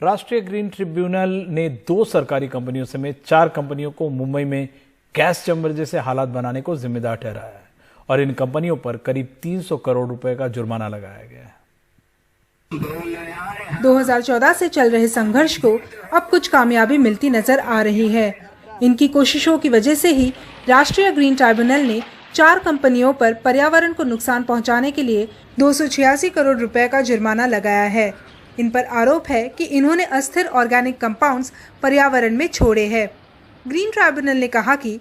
राष्ट्रीय green tribunal ने 2 सरकारी कंपनियों समेत 4 कंपनियों को मुंबई में गैस चैम्बर जैसे हालात बनाने को जिम्मेदार ठहराया है और इन कंपनियों पर करीब 300 करोड़ रुपए का जुर्माना लगाया गया है। 2014 से चल रहे संघर्ष को अब कुछ कामयाबी मिलती नजर आ रही है। इनकी कोशिशों की वजह से ही राष्ट्रीय ग्रीन ट्रिब्यूनल ने 4 कंपनियों पर पर्यावरण को नुकसान पहुंचाने के लिए 286 करोड़ रुपए का जुर्माना लगाया है। इन पर आरोप है कि इन्होंने अस्थिर ऑर्गेनिक कंपाउंड्स पर्यावरण में छोड़े हैं। ग्रीन ट्रिब्यूनल ने कहा कि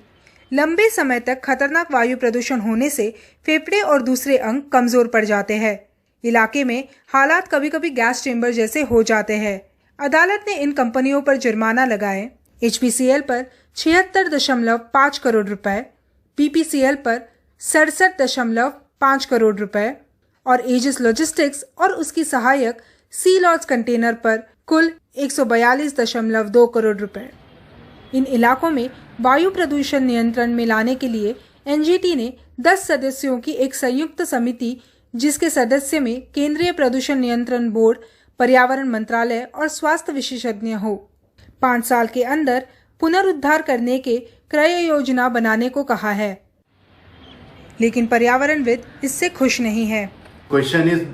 लंबे समय तक खतरनाक वायु प्रदूषण होने से फेफड़े और दूसरे अंग कमजोर पड़ जाते हैं। इलाके में हालात कभी कभी गैस चेंबर जैसे हो जाते हैं। अदालत ने इन कंपनियों पर जुर्माना लगाए। HPCL पर 76.5 करोड़ रुपए, PPCL पर 67.5 करोड़ रुपए और एजिस लॉजिस्टिक्स और उसकी सहायक सी लॉज कंटेनर पर कुल 142.2 करोड़ रुपए। इन इलाकों में वायु प्रदूषण नियंत्रण में लाने के लिए NGT ने 10 सदस्यों की एक संयुक्त समिति, जिसके सदस्य में केंद्रीय प्रदूषण नियंत्रण बोर्ड, पर्यावरण मंत्रालय और स्वास्थ्य विशेषज्ञ हो, 5 साल के अंदर पुनरुद्धार करने के क्रय योजना बनाने को कहा है। लेकिन पर्यावरणविद इससे खुश नहीं है। Question is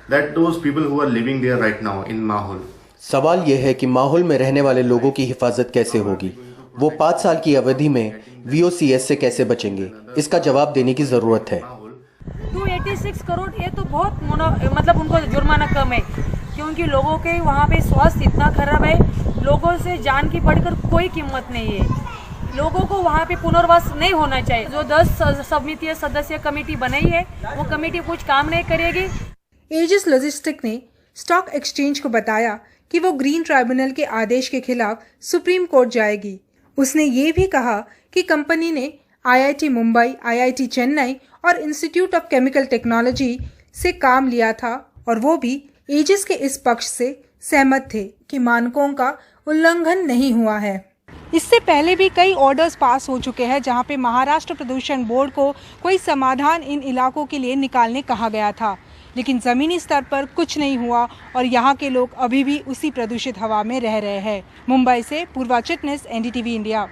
that those people who are living there right now in माहौल, सवाल यह है कि माहौल में रहने वाले लोगों की हिफाजत कैसे होगी। वो 5 साल की अवधि में VOCs से कैसे बचेंगे, इसका जवाब देने की जरूरत है। 286 करोड़ ये तो बहुत मतलब उनको जुर्माना कम है, क्योंकि लोगों के वहाँ पे स्वास्थ्य इतना खराब है, लोगों से जान की बढ़कर कोई कीमत नहीं है। लोगों को वहाँ पे पुनर्वास नहीं होना चाहिए। जो 10 समिति सदस्य कमेटी बनाई है, वो कमेटी कुछ काम नहीं करेगी। एजिस लॉजिस्टिक ने स्टॉक एक्सचेंज को बताया कि वो ग्रीन ट्रिब्यूनल के आदेश के खिलाफ सुप्रीम कोर्ट जाएगी। उसने ये भी कहा कि कंपनी ने IIT मुंबई, IIT चेन्नई और इंस्टीट्यूट ऑफ केमिकल टेक्नोलॉजी से काम लिया था और वो भी एजिस के इस पक्ष से सहमत थे कि मानकों का उल्लंघन नहीं हुआ है। इससे पहले भी कई ऑर्डर्स पास हो चुके हैं जहां पे महाराष्ट्र प्रदूषण बोर्ड को कोई समाधान इन इलाकों के लिए निकालने कहा गया था, लेकिन ज़मीनी स्तर पर कुछ नहीं हुआ और यहाँ के लोग अभी भी उसी प्रदूषित हवा में रह रहे हैं। मुंबई से पूर्वा चिटनिस, NDTV इंडिया।